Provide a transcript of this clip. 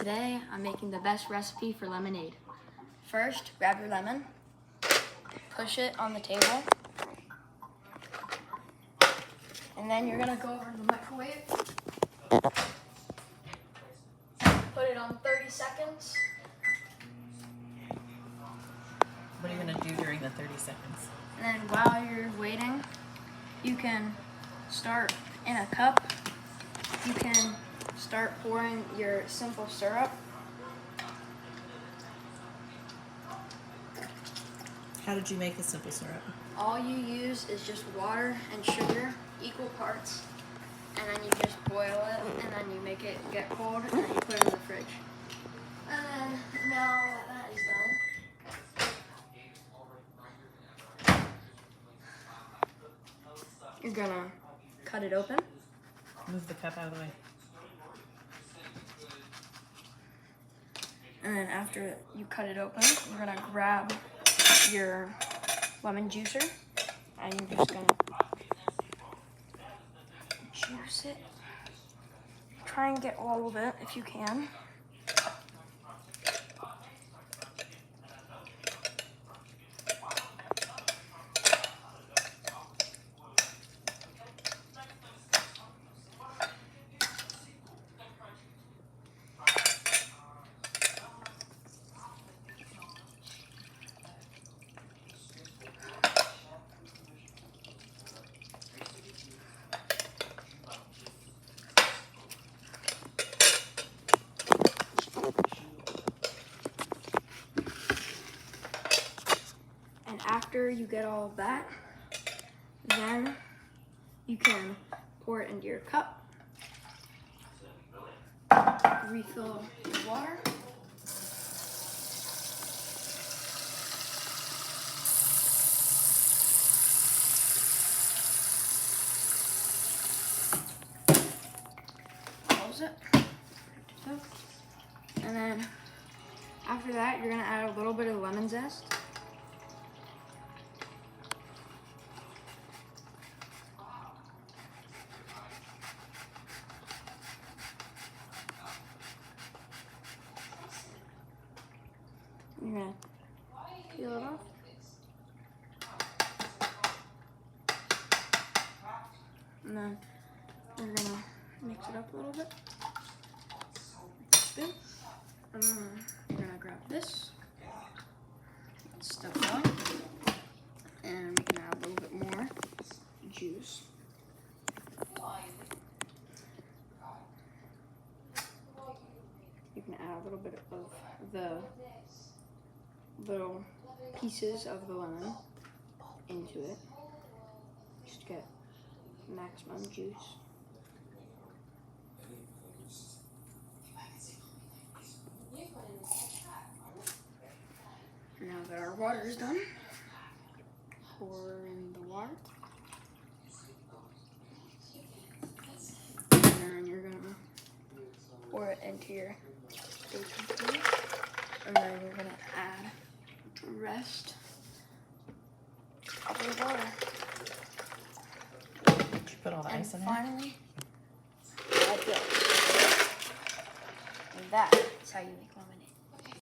Today, I'm making the best recipe for lemonade. First, grab your lemon, push it on the table, and then you're gonna go over to the microwave, put it on 30 seconds. What are you gonna do during the 30 seconds? And then while you're waiting, you can start in a cup. You can start pouring your simple syrup. How did you make the simple syrup? All you use is just water and sugar, equal parts, and then you just boil it, and then you make it get cold, and then you put it in the fridge. And then now that is done, you're gonna cut it open. Move the cup out of the way. And then after you cut it open, you're gonna grab your lemon juicer, and you're just gonna juice it. Try and get all of it if you can. And after you get all of that, then you can pour it into your cup, refill your water, close it, and then after that, you're gonna add a little bit of lemon zest. You're gonna peel it off. And then you're gonna mix it up a little bit. Spoon. And then you're gonna grab this, stuff it on, and we can add a little bit more juice. You can add a little bit of the little pieces of the lemon into it, just to get maximum juice. Now that our water is done, pour in the water, and then you're gonna pour it into your baking pan, and then you're gonna add the rest of the water. Did you put all the ice in And there? finally, like this. And that is how you make lemonade.